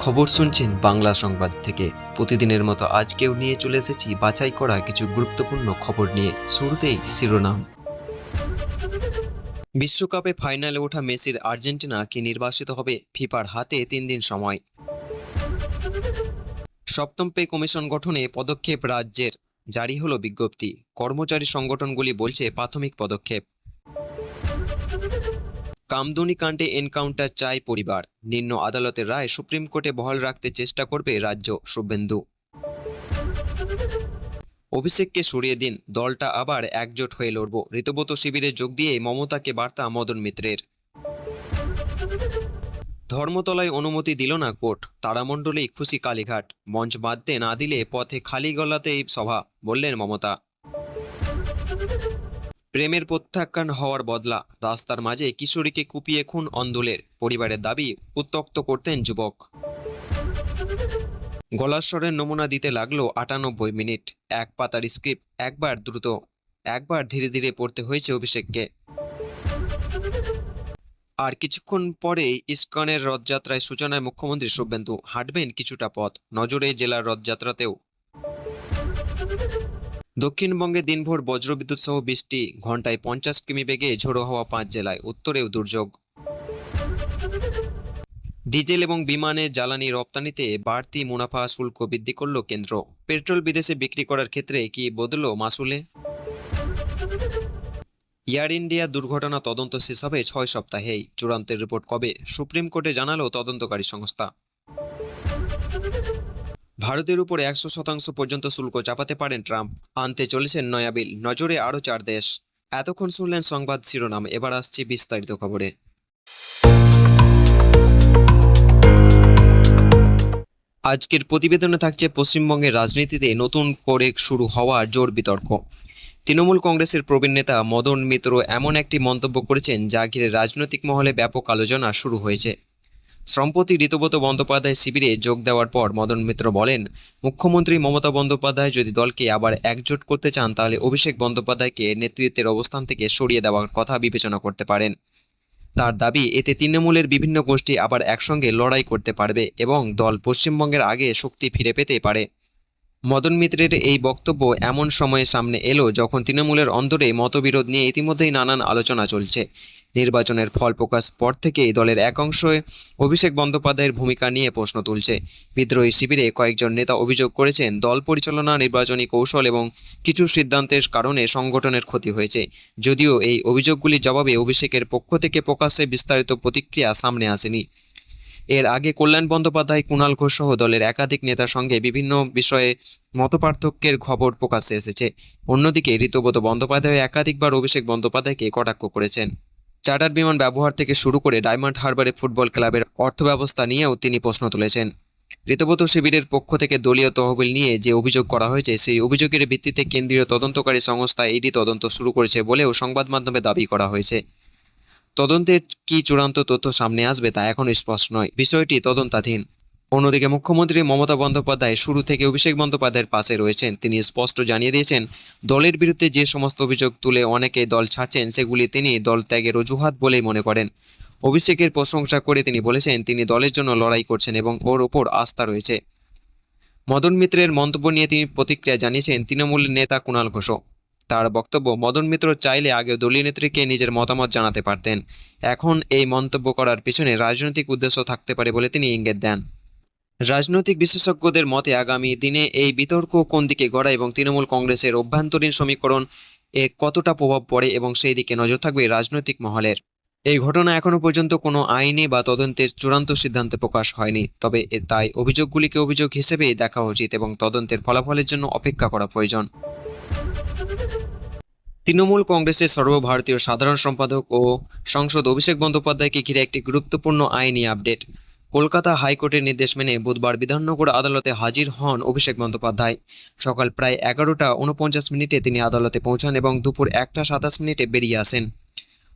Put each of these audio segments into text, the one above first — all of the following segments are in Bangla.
খবর শুনছেন বাংলা সংবাদ থেকে। প্রতিদিনের মতো আজকেও নিয়ে চলে এসেছি বাছাই করা কিছু গুরুত্বপূর্ণ খবর নিয়ে। শুরুতেই শিরোনাম। বিশ্বকাপে ফাইনালে ওঠা মেসির আর্জেন্টিনা কি নির্বাসিত হবে? ফিফার হাতে 3 দিন সময়। সপ্তম পে কমিশন গঠনে পদক্ষেপ রাজ্যের, জারি হলো বিজ্ঞপ্তি। কর্মচারী সংগঠনগুলি বলছে প্রাথমিক পদক্ষেপ। কামদুনি কাণ্ডে এনকাউন্টার চায় পরিবার, নিম্ন আদালতের রায় সুপ্রিম কোর্টে বহাল রাখতে চেষ্টা করবে রাজ্য। শুভেন্দু। অভিষেককে সরিয়ে দিন, দলটা আবার একজোট হয়ে লড়ব, ঋতব্রত শিবিরে যোগ দিয়ে মমতাকে বার্তা মদন মিত্রের। ধর্মতলায় অনুমতি দিল না কোর্ট, তারামণ্ডলেই খুশি কালীঘাট, মঞ্চ বাঁধতে না দিলে পথে খালি গলাতেই সভা, বললেন মমতা। প্রেমের প্রত্যাখ্যান হওয়ার বদলা, রাস্তার মাঝে কিশোরীকে কুপিয়ে খুন অন্ধুলের, পরিবারের দাবি উত্ত্যক্ত করতেন যুবক। গলার স্বরের নমুনা দিতে লাগলো 98 মিনিট, এক পাতার স্ক্রিপ্ট, একবার দ্রুত, একবার ধীরে ধীরে পড়তে হয়েছে অভিষেককে। আর কিছুক্ষণ পরেই ইস্কনের রথযাত্রায় সূচনায় মুখ্যমন্ত্রী শুভেন্দু হাঁটবেন কিছুটা পথ, নজরে জেলার রথযাত্রাতেও। দক্ষিণবঙ্গে দিনভর বজ্রবিদ্যুৎ সহ বৃষ্টি, ঘন্টায় 50 কিমি বেগে ঝোড়ো হওয়া 5 জেলায়, উত্তরেও দুর্যোগ। ডিজেল এবং বিমানের জ্বালানি রপ্তানিতে বাড়তি মুনাফা শুল্ক বৃদ্ধি করল কেন্দ্র। পেট্রোল বিদেশে বিক্রি করার ক্ষেত্রে কি বদল মাসুলে? এয়ার ইন্ডিয়া দুর্ঘটনা তদন্ত শেষ হবে 6 সপ্তাহেই, চূড়ান্ত রিপোর্ট কবে? সুপ্রিম কোর্টে জানালো তদন্তকারী সংস্থা। ভারতের উপর 100% পর্যন্ত শুল্ক চাপাতে পারেন ট্রাম্প, আনতে চলেছেন নয়া বিল, নজরে আরও 4 দেশ। এতক্ষণ শুনলেন সংবাদ শিরোনাম, এবার আসছি বিস্তারিত খবরে। আজকের প্রতিবেদনে থাকছে পশ্চিমবঙ্গের রাজনীতিতে নতুন করে শুরু হওয়া জোর বিতর্ক। তৃণমূল কংগ্রেসের প্রবীণ নেতা মদন মিত্র এমন একটি মন্তব্য করেছেন যা ঘিরে রাজনৈতিক মহলে ব্যাপক আলোচনা শুরু হয়েছে। সম্প্রতি ঋতব্রত বন্দ্যোপাধ্যায় শিবিরে যোগ দেওয়ার পর মদন মিত্র বলেন, মুখ্যমন্ত্রী মমতা বন্দ্যোপাধ্যায় যদি দলকে আবার একজোট করতে চান তাহলে অভিষেক বন্দ্যোপাধ্যায়কে নেতৃত্বের অবস্থান থেকে সরিয়ে দেওয়ার কথা বিবেচনা করতে পারেন। তার দাবি, এতে তৃণমূলের বিভিন্ন গোষ্ঠী আবার একসঙ্গে লড়াই করতে পারবে এবং দল পশ্চিমবঙ্গের আগে শক্তি ফিরে পেতে পারে। মদন মিত্রের এই বক্তব্য এমন সময়ে সামনে এলো যখন তৃণমূলের অন্তরে মতবিরোধ নিয়ে ইতিমধ্যেই নানান আলোচনা চলছে। নির্বাচনের ফল প্রকাশ পর থেকেই দলের এক অংশ অভিষেক বন্দ্যোপাধ্যায়ের ভূমিকা নিয়ে প্রশ্ন তুলছে। বিদ্রোহী শিবিরে কয়েকজন নেতা অভিযোগ করেছেন, দল পরিচালনা, নির্বাচনী কৌশল এবং কিছু সিদ্ধান্তের কারণে সংগঠনের ক্ষতি হয়েছে। যদিও এই অভিযোগগুলির জবাবে অভিষেকের পক্ষ থেকে প্রকাশ্যে বিস্তারিত প্রতিক্রিয়া সামনে আসেনি। এর আগে কল্যাণ বন্দ্যোপাধ্যায়, কুণাল ঘোষ সহ দলের একাধিক নেতার সঙ্গে বিভিন্ন বিষয়ে মতপার্থক্যের খবর প্রকাশ্যে এসেছে। অন্যদিকে ঋতব্রত বন্দ্যোপাধ্যায় একাধিকবার অভিষেক বন্দ্যোপাধ্যায়কে কটাক্ষ করেছেন। চার্টার বিমান ব্যবহার থেকে শুরু করে ডায়মন্ড হারবারে ফুটবল ক্লাবের অর্থব্যবস্থা নিয়েও তিনি প্রশ্ন তুলেছেন। ঋতব্রত শিবিরের পক্ষ থেকে দলীয় তহবিল নিয়ে যে অভিযোগ করা হয়েছে সেই অভিযোগের ভিত্তিতে কেন্দ্রীয় তদন্তকারী সংস্থা ইডি তদন্ত শুরু করেছে বলেও সংবাদ মাধ্যমে দাবি করা হয়েছে। তদন্তের কি চূড়ান্ত তথ্য সামনে আসবে তা এখনও স্পষ্ট নয়, বিষয়টি তদন্তাধীন। অন্যদিকে মুখ্যমন্ত্রী মমতা বন্দ্যোপাধ্যায় শুরু থেকে অভিষেক বন্দ্যোপাধ্যায়ের পাশে রয়েছেন। তিনি স্পষ্ট জানিয়ে দিয়েছেন, দলের বিরুদ্ধে যে সমস্ত অভিযোগ তুলে অনেকে দল ছাড়ছেন সেগুলি তিনি দল ত্যাগের অজুহাত বলেই মনে করেন। অভিষেকের প্রশংসা করে তিনি বলেছেন তিনি দলের জন্য লড়াই করছেন এবং ওর ওপর আস্থা রয়েছে। মদন মিত্রের মন্তব্য নিয়ে তিনি প্রতিক্রিয়া জানিয়েছেন তৃণমূলের নেতা কুণাল ঘোষ। তার বক্তব্য, মদন মিত্র চাইলে আগে দলীয় নেত্রীকে নিজের মতামত জানাতে পারতেন, এখন এই মন্তব্য করার পিছনে রাজনৈতিক উদ্দেশ্য থাকতে পারে বলে তিনি ইঙ্গিত দেন। রাজনৈতিক বিশেষজ্ঞদের মতে আগামী দিনে এই বিতর্ক কোন দিকে গড়ায় এবং তৃণমূল কংগ্রেসের অভ্যন্তরীণ সমীকরণ এ কতটা প্রভাব পড়ে এবং সেই দিকে নজর থাকবে রাজনৈতিক মহলের। এই ঘটনা এখনো পর্যন্ত কোনো আইনি বা তদন্তের চূড়ান্ত সিদ্ধান্তে প্রকাশ হয়নি, তবে তাই অভিযোগগুলিকে অভিযোগ হিসেবেই দেখা উচিত এবং তদন্তের ফলাফলের জন্য অপেক্ষা করা প্রয়োজন। তৃণমূল কংগ্রেসের সর্বভারতীয় সাধারণ সম্পাদক ও সাংসদ অভিষেক বন্দ্যোপাধ্যায়কে ঘিরে একটি গুরুত্বপূর্ণ আইনি আপডেট। কলকাতা হাইকোর্টের নির্দেশ মেনে বুধবার বিধাননগর আদালতে হাজির হন অভিষেক বন্দ্যোপাধ্যায়। সকাল প্রায় 11টা 49 মিনিটে তিনি আদালতে পৌঁছান এবং দুপুর 1টা 27 মিনিটে বেরিয়ে আসেন।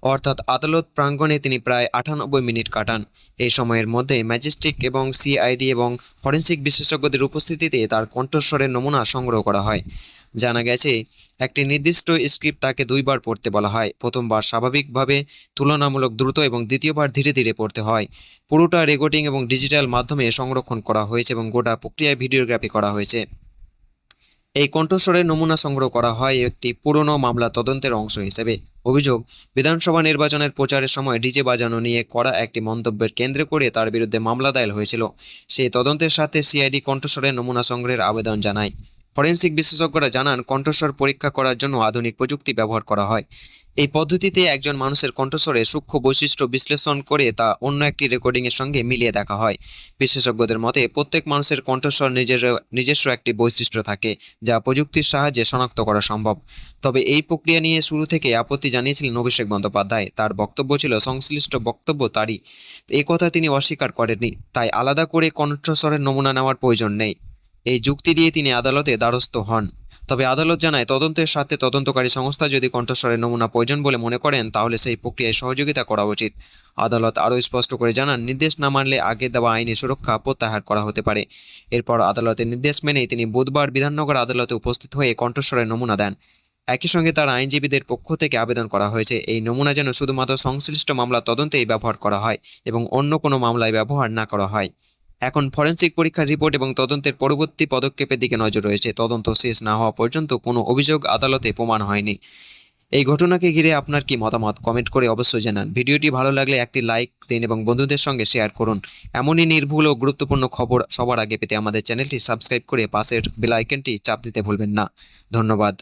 অর্থাৎ আদালত প্রাঙ্গণে তিনি প্রায় 98 মিনিট কাটান। এই সময়ের মধ্যে ম্যাজিস্ট্রেট এবং সিআইডি এবং ফরেনসিক বিশেষজ্ঞদের উপস্থিতিতে তার কণ্ঠস্বরের নমুনা সংগ্রহ করা হয়। জানা গেছে, একটি নির্দিষ্ট স্ক্রিপ্ট তাকে দুইবার পড়তে বলা হয়। প্রথমবার স্বাভাবিকভাবে তুলনামূলক দ্রুত এবং দ্বিতীয়বার ধীরে ধীরে পড়তে হয়। পুরোটা রেকর্ডিং এবং ডিজিটাল মাধ্যমে সংরক্ষণ করা হয়েছে এবং গোটা প্রক্রিয়ায় ভিডিওগ্রাফি করা হয়েছে। এই কণ্ঠস্বরের নমুনা সংগ্রহ করা হয় একটি পুরনো মামলা তদন্তের অংশ হিসেবে। অভিযোগ, বিধানসভা নির্বাচনের প্রচারের সময় ডিজে বাজানো নিয়ে করা একটি মন্তব্যের কেন্দ্র করে তার বিরুদ্ধে মামলা দায়ের হয়েছিল। সেই তদন্তের সাথে সিআইডি কণ্ঠস্বরের নমুনা সংগ্রহের আবেদন জানায়। ফরেনসিক বিশেষজ্ঞরা জানান, কণ্ঠস্বর পরীক্ষা করার জন্য আধুনিক প্রযুক্তি ব্যবহার করা হয়। এই পদ্ধতিতে একজন মানুষের কণ্ঠস্বরে সূক্ষ্ম বৈশিষ্ট্য বিশ্লেষণ করে তা অন্য একটি রেকর্ডিংয়ের সঙ্গে মিলিয়ে দেখা হয়। বিশেষজ্ঞদের মতে, প্রত্যেক মানুষের কণ্ঠস্বর নিজস্ব একটি বৈশিষ্ট্য থাকে, যা প্রযুক্তির সাহায্যে শনাক্ত করা সম্ভব। তবে এই প্রক্রিয়া নিয়ে শুরু থেকে আপত্তি জানিয়েছিলেন অভিষেক বন্দ্যোপাধ্যায়। তার বক্তব্য ছিল, সংশ্লিষ্ট বক্তব্য তারই, এই কথা তিনি অস্বীকার করেননি। তাই আলাদা করে কণ্ঠস্বরের নমুনা নেওয়ার প্রয়োজন নেই। এই যুক্তি দিয়ে তিনি আদালতে দ্বারস্থ হন। তবে আদালত জানায়, তদন্তের সাথে তদন্তকারী সংস্থা যদি কণ্ঠস্বরের নমুনা প্রয়োজন বলে মনে করেন, তাহলে সেই প্রক্রিয়ায় সহযোগিতা করা উচিত। আদালত আরও স্পষ্ট করে জানান, নির্দেশ না মানলে আগে দেওয়া আইনি সুরক্ষা প্রত্যাহার করা হতে পারে। এরপর আদালতের নির্দেশ মেনেই তিনি বুধবার বিধাননগর আদালতে উপস্থিত হয়ে কণ্ঠস্বরের নমুনা দেন। একই সঙ্গে তার আইনজীবীদের পক্ষ থেকে আবেদন করা হয়েছে, এই নমুনা যেন শুধুমাত্র সংশ্লিষ্ট মামলা তদন্তেই ব্যবহার করা হয় এবং অন্য কোনো মামলায় ব্যবহার না করা হয়। এখন ফরেনসিক পরীক্ষার রিপোর্ট এবং তদন্তের পরবর্তী পদক্ষেপের দিকে নজর রয়েছে। তদন্ত শেষ না হওয়া পর্যন্ত কোনো অভিযোগ আদালতে প্রমাণ হয়নি। এই ঘটনাকে ঘিরে আপনার কি মতামত, কমেন্ট করে অবশ্যই জানান। ভিডিওটি ভালো লাগলে একটি লাইক দিন এবং বন্ধুদের সঙ্গে শেয়ার করুন। এমনই নির্ভুল ও গুরুত্বপূর্ণ খবর সবার আগে পেতে আমাদের চ্যানেলটি সাবস্ক্রাইব করে পাশের বেল আইকনটি চাপ দিতে ভুলবেন না। ধন্যবাদ।